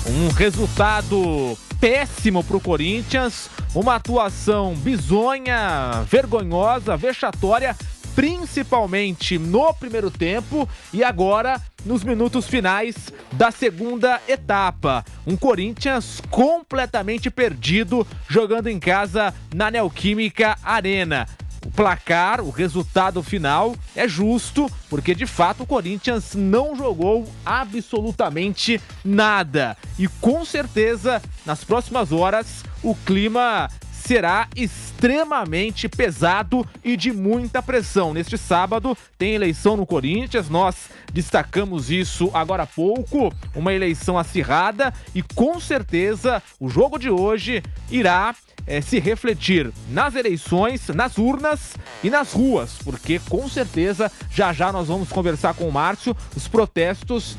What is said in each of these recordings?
Um resultado péssimo para o Corinthians, uma atuação bizonha, vergonhosa, vexatória, principalmente no primeiro tempo e agora nos minutos finais da segunda etapa. Um Corinthians completamente perdido jogando em casa na Neoquímica Arena. O placar, o resultado final é justo, porque de fato o Corinthians não jogou absolutamente nada. E com certeza, nas próximas horas, o clima será extremamente pesado e de muita pressão. Neste sábado tem eleição no Corinthians, nós destacamos isso agora há pouco, uma eleição acirrada e com certeza o jogo de hoje irá se refletir nas eleições, nas urnas e nas ruas, porque com certeza já nós vamos conversar com o Márcio, os protestos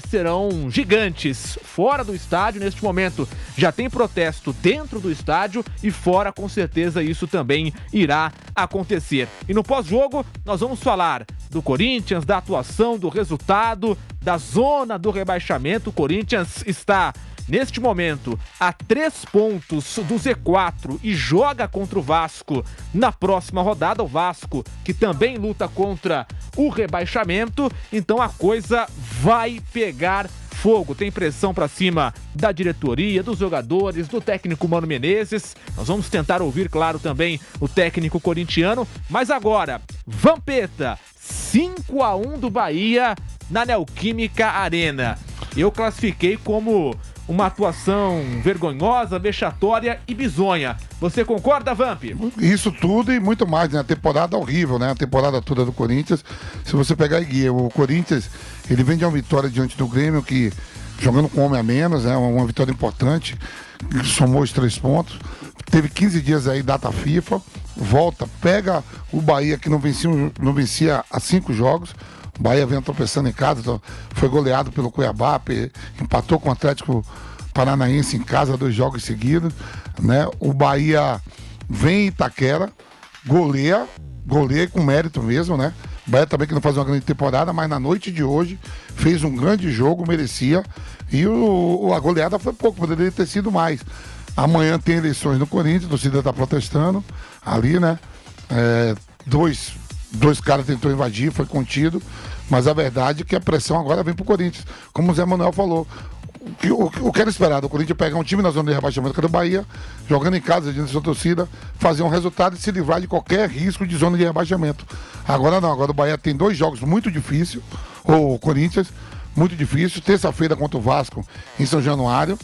serão gigantes fora do estádio. Neste momento já tem protesto dentro do estádio e fora, com certeza isso também irá acontecer. E no pós-jogo nós vamos falar do Corinthians, da atuação, do resultado, da zona do rebaixamento. O Corinthians está neste momento a 3 pontos do Z4 e joga contra o Vasco na próxima rodada. O Vasco que também luta contra o rebaixamento, então a coisa vai pegar fogo. Tem pressão pra cima da diretoria, dos jogadores, do técnico Mano Menezes. Nós vamos tentar ouvir, claro, também o técnico corintiano. Mas agora, Vampeta, 5-1 do Bahia na Neoquímica Arena. Eu classifiquei como uma atuação vergonhosa, vexatória e bizonha. Você concorda, Vamp? Isso tudo e muito mais, né? A temporada horrível, né? A temporada toda do Corinthians. Se você pegar e guia, o Corinthians, ele vem de uma vitória diante do Grêmio, que jogando com homem a menos, né? Uma vitória importante, somou os 3 pontos. Teve 15 dias aí, data FIFA, volta, pega o Bahia, que não vencia há 5 jogos. O Bahia vem tropeçando em casa, então foi goleado pelo Cuiabá, empatou com o Atlético Paranaense em casa 2 jogos seguidos, né? O Bahia vem em Itaquera, goleia com mérito mesmo, né? O Bahia também que não faz uma grande temporada, mas na noite de hoje fez um grande jogo, merecia, e a goleada foi pouco, poderia ter sido mais. Amanhã tem eleições no Corinthians, a torcida está protestando ali, né? Dois caras tentou invadir, foi contido, mas a verdade é que a pressão agora vem pro Corinthians. Como o Zé Manuel falou, o que era esperado, o Corinthians pegar um time na zona de rebaixamento, que era o Bahia, jogando em casa diante da sua torcida, fazer um resultado e se livrar de qualquer risco de zona de rebaixamento. Agora não, agora o Bahia tem 2 jogos muito difíceis, ou o Corinthians, muito difícil, terça-feira contra o Vasco em São Januário,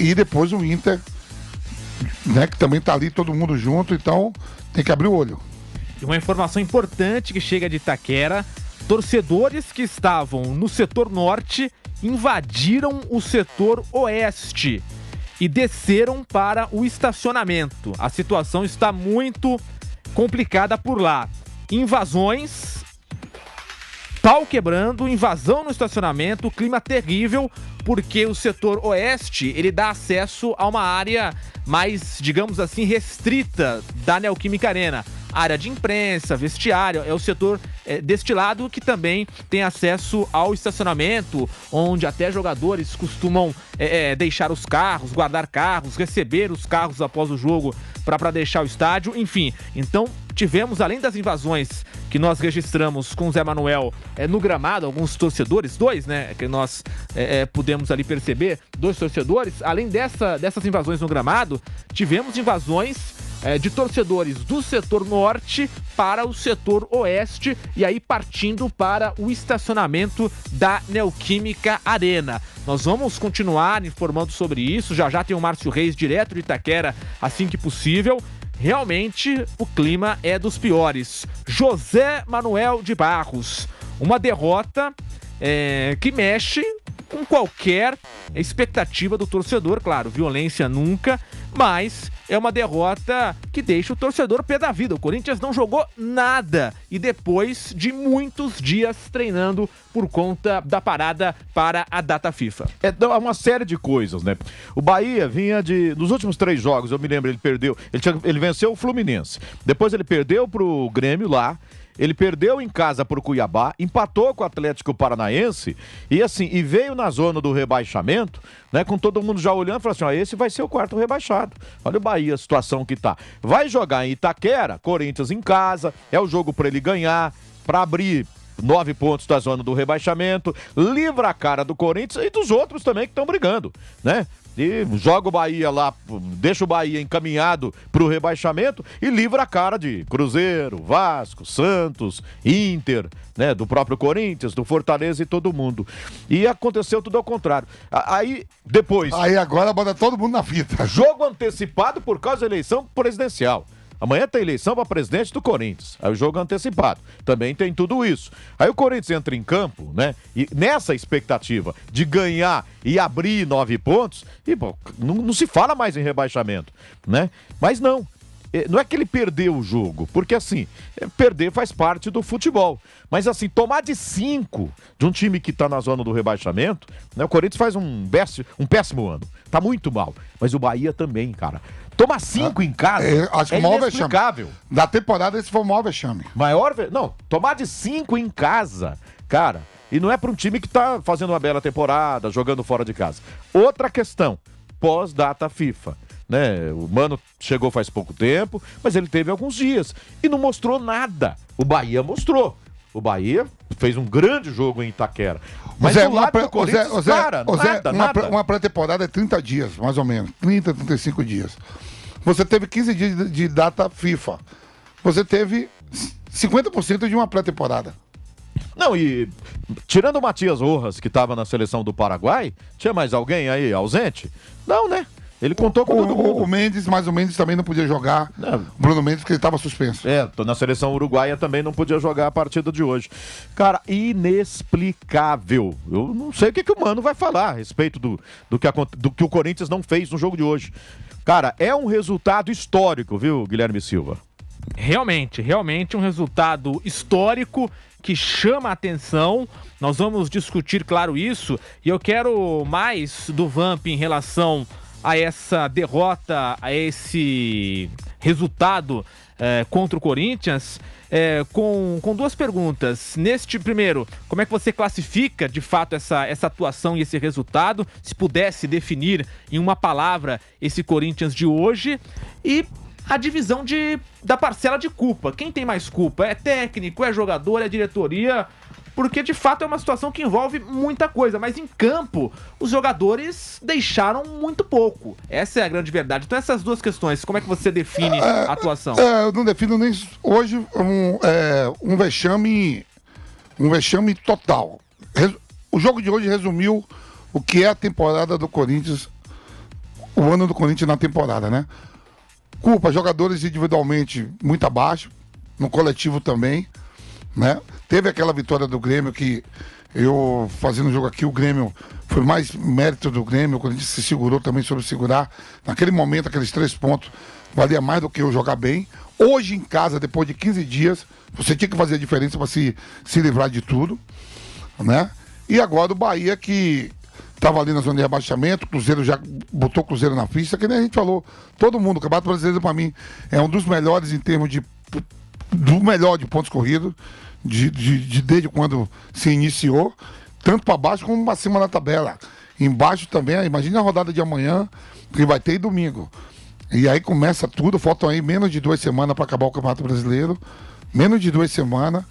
e depois o Inter, né, que também tá ali todo mundo junto, então tem que abrir o olho. E uma informação importante que chega de Itaquera: torcedores que estavam no setor norte invadiram o setor oeste e desceram para o estacionamento. A situação está muito complicada por lá. Invasões, pau quebrando, invasão no estacionamento, clima terrível, porque o setor oeste, ele dá acesso a uma área mais, digamos assim, restrita da Neoquímica Arena. Área de imprensa, vestiário, é o setor deste lado que também tem acesso ao estacionamento, onde até jogadores costumam deixar os carros, guardar carros, receber os carros após o jogo para deixar o estádio, enfim. Então tivemos, além das invasões que nós registramos com o Zé Manuel no gramado, alguns torcedores, 2, né, que nós pudemos ali perceber, 2 torcedores, além dessas invasões no gramado, tivemos invasões de torcedores do setor norte para o setor oeste e aí partindo para o estacionamento da Neoquímica Arena. Nós vamos continuar informando sobre isso, já tem o Márcio Reis direto de Itaquera assim que possível. Realmente o clima é dos piores. José Manuel de Barros, uma derrota que mexe com qualquer expectativa do torcedor, claro, violência nunca, mas é uma derrota que deixa o torcedor pé da vida. O Corinthians não jogou nada e depois de muitos dias treinando por conta da parada para a data FIFA. É uma série de coisas, né? O Bahia vinha nos últimos 3 jogos, eu me lembro, ele perdeu, ele venceu o Fluminense, depois ele perdeu pro Grêmio lá, ele perdeu em casa pro Cuiabá, empatou com o Atlético Paranaense e veio na zona do rebaixamento, né, com todo mundo já olhando e falando assim, ó, esse vai ser o quarto rebaixado. Olha o Bahia, a situação que tá. Vai jogar em Itaquera, Corinthians em casa, é o jogo para ele ganhar, para abrir 9 pontos da zona do rebaixamento, livra a cara do Corinthians e dos outros também que estão brigando, né? E joga o Bahia lá, deixa o Bahia encaminhado pro rebaixamento e livra a cara de Cruzeiro, Vasco, Santos, Inter, né? Do próprio Corinthians, do Fortaleza e todo mundo. E aconteceu tudo ao contrário. Aí, depois... Aí agora bota todo mundo na fita. Jogo antecipado por causa da eleição presidencial. Amanhã tem eleição para presidente do Corinthians. Aí o jogo é antecipado. Também tem tudo isso. Aí o Corinthians entra em campo, né? E nessa expectativa de ganhar e abrir 9 pontos, e bom, não se fala mais em rebaixamento, né? Mas não. Não é que ele perdeu o jogo, porque assim, perder faz parte do futebol. Mas assim, tomar de 5 de um time que tá na zona do rebaixamento, né? O Corinthians faz um péssimo ano. Tá muito mal. Mas o Bahia também, cara. Tomar 5 em casa acho que é o maior inexplicável. vexame. Da temporada esse foi o maior vexame. Não, tomar de 5 em casa, cara. E não é para um time que tá fazendo uma bela temporada, jogando fora de casa. Outra questão, pós-data FIFA. Né? O Mano chegou faz pouco tempo, mas ele teve alguns dias e não mostrou nada. O Bahia mostrou. O Bahia fez um grande jogo em Itaquera. Mas do lado do Corinthians, nada. Uma pré-temporada é 30 dias, mais ou menos. 30, 35 dias. Você teve 15 dias de data FIFA. Você teve 50% de uma pré-temporada. Não, e tirando o Matias Rojas, que estava na seleção do Paraguai, tinha mais alguém aí ausente? Não, né? Ele contou com todo mundo. O Mendes, mas o Mendes também não podia jogar. Não. Bruno Mendes, porque ele estava suspenso. Na seleção uruguaia também não podia jogar a partida de hoje. Cara, inexplicável. Eu não sei o que o Mano vai falar a respeito do que o Corinthians não fez no jogo de hoje. Cara, é um resultado histórico, viu, Guilherme Silva? Realmente um resultado histórico que chama a atenção. Nós vamos discutir, claro, isso. E eu quero mais do Vamp em relação a essa derrota, a esse resultado contra o Corinthians, com duas perguntas. Neste primeiro, como é que você classifica de fato essa atuação e esse resultado? Se pudesse definir em uma palavra esse Corinthians de hoje. E a divisão da parcela de culpa. Quem tem mais culpa? É técnico, é jogador, é diretoria? Porque de fato é uma situação que envolve muita coisa, mas em campo os jogadores deixaram muito pouco. Essa é a grande verdade. Então essas duas questões, como é que você define a atuação? Eu não defino nem hoje um vexame total. O jogo de hoje resumiu o que é a temporada do Corinthians, o ano do Corinthians na temporada, né? Culpa, jogadores individualmente muito abaixo, no coletivo também, né? Teve aquela vitória do Grêmio que eu, fazendo o jogo aqui, o Grêmio, foi mais mérito do Grêmio, o Corinthians se segurou também sobre segurar. Naquele momento, aqueles 3 pontos, valia mais do que eu jogar bem. Hoje em casa, depois de 15 dias, você tinha que fazer a diferença para se livrar de tudo, né? E agora o Bahia, que estava ali na zona de rebaixamento, o Cruzeiro já botou o Cruzeiro na pista, que nem a gente falou, todo mundo, o Campeonato Brasileiro para mim é um dos melhores em termos do melhor de pontos corridos, desde quando se iniciou, tanto para baixo como para cima na tabela. Embaixo também, imagine a rodada de amanhã, que vai ter domingo. E aí começa tudo, faltam aí menos de 2 semanas para acabar o Campeonato Brasileiro, menos de 2 semanas.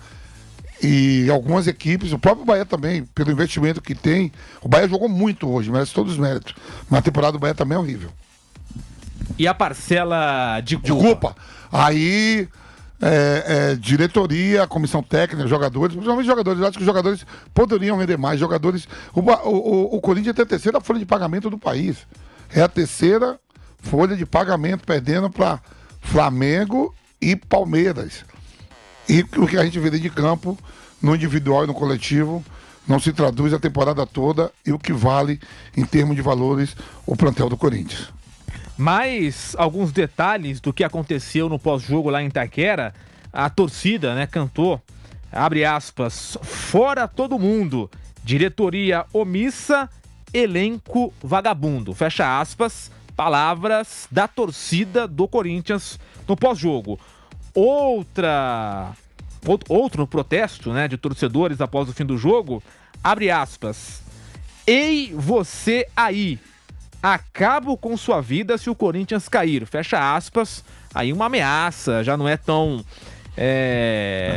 E algumas equipes, o próprio Bahia também, pelo investimento que tem, o Bahia jogou muito hoje, merece todos os méritos. Mas a temporada do Bahia também é horrível. E a parcela de culpa? Aí, diretoria, comissão técnica, jogadores, principalmente jogadores, eu acho que os jogadores poderiam render mais. Jogadores. O Corinthians tem a terceira folha de pagamento do país. É a terceira folha de pagamento, perdendo para Flamengo e Palmeiras. E o que a gente vê dentro de campo, no individual e no coletivo, não se traduz a temporada toda e o que vale em termos de valores o plantel do Corinthians. Mais alguns detalhes do que aconteceu no pós-jogo lá em Itaquera. A torcida, né, cantou, abre aspas, fora todo mundo, diretoria omissa, elenco vagabundo, fecha aspas, palavras da torcida do Corinthians no pós-jogo. Outra outro protesto, né, de torcedores após o fim do jogo, abre aspas, ei você aí, acabo com sua vida se o Corinthians cair, fecha aspas, aí uma ameaça, já não é tão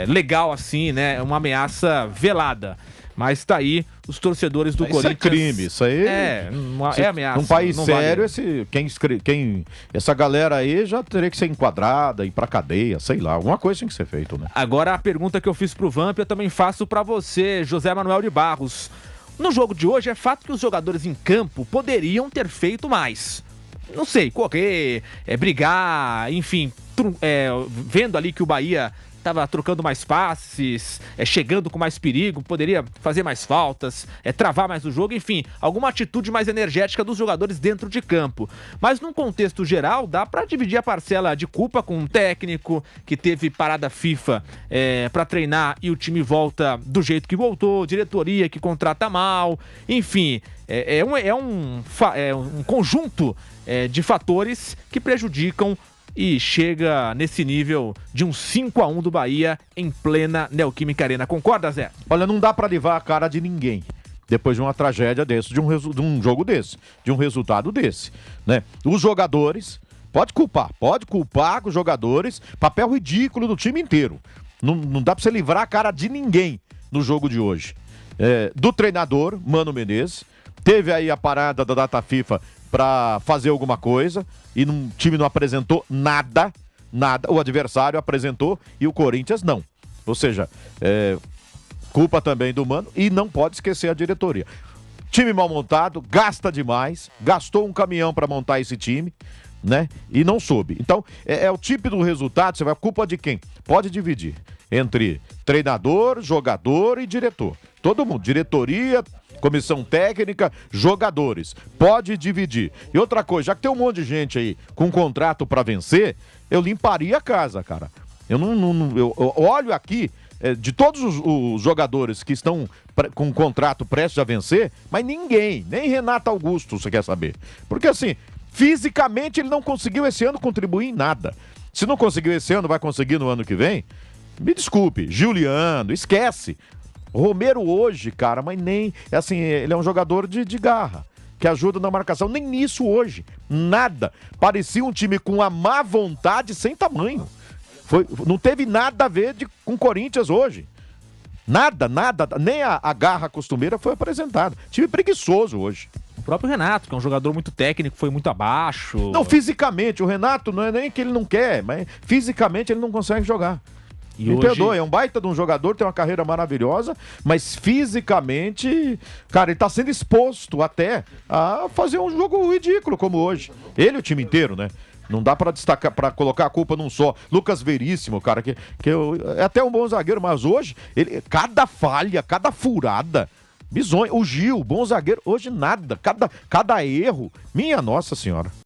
legal assim, né, uma ameaça velada. Mas tá aí os torcedores do Corinthians. Isso é crime, isso aí. É ameaça. Num país não sério, vale. essa galera aí já teria que ser enquadrada, ir pra cadeia, sei lá, alguma coisa tem que ser feita, né? Agora a pergunta que eu fiz pro Vamp, eu também faço pra você, José Manuel de Barros. No jogo de hoje, é fato que os jogadores em campo poderiam ter feito mais. Não sei, correr, brigar, enfim, vendo ali que o Bahia estava trocando mais passes, chegando com mais perigo, poderia fazer mais faltas, travar mais o jogo, enfim, alguma atitude mais energética dos jogadores dentro de campo. Mas num contexto geral, dá para dividir a parcela de culpa com um técnico que teve parada FIFA para treinar e o time volta do jeito que voltou, diretoria que contrata mal, enfim, um conjunto de fatores que prejudicam e chega nesse nível de um 5-1 do Bahia em plena Neoquímica Arena. Concorda, Zé? Olha, não dá pra levar a cara de ninguém depois de uma tragédia desse, de um jogo desse, de um resultado desse, né? Os jogadores, pode culpar os jogadores, papel ridículo do time inteiro. Não dá pra você livrar a cara de ninguém no jogo de hoje. Do treinador, Mano Menezes, teve aí a parada da data FIFA para fazer alguma coisa e o time não apresentou nada, o adversário apresentou e o Corinthians não. Ou seja, culpa também do Mano e não pode esquecer a diretoria. Time mal montado, gasta demais, gastou um caminhão para montar esse time, né? E não soube. Então, é o tipo do resultado, você vai, culpa de quem? Pode dividir entre treinador, jogador e diretor. Todo mundo, diretoria, comissão técnica, jogadores. Pode dividir. E outra coisa, já que tem um monte de gente aí com contrato pra vencer, eu limparia a casa, cara. Eu olho aqui, de todos os jogadores que estão com contrato prestes a vencer, mas ninguém, nem Renato Augusto, você quer saber. Porque assim, fisicamente ele não conseguiu esse ano contribuir em nada. Se não conseguiu esse ano, vai conseguir no ano que vem? Me desculpe, Giuliano, esquece. Romero hoje, cara, mas nem, assim, ele é um jogador de garra, que ajuda na marcação, nem nisso hoje, nada. Parecia um time com a má vontade sem tamanho. Não teve nada a ver com o Corinthians hoje. Nada, nem a garra costumeira foi apresentada. Time preguiçoso hoje. O próprio Renato, que é um jogador muito técnico, foi muito abaixo. Não, fisicamente, o Renato não é nem que ele não quer, mas fisicamente ele não consegue jogar. Me perdoe, é um baita de um jogador, tem uma carreira maravilhosa, mas fisicamente, cara, ele tá sendo exposto até a fazer um jogo ridículo como hoje. Ele e o time inteiro, né? Não dá pra destacar, para colocar a culpa num só. Lucas Veríssimo, cara, que é até um bom zagueiro, mas hoje, cada falha, cada furada, bizonho. O Gil, bom zagueiro, hoje nada. Cada erro, minha nossa senhora.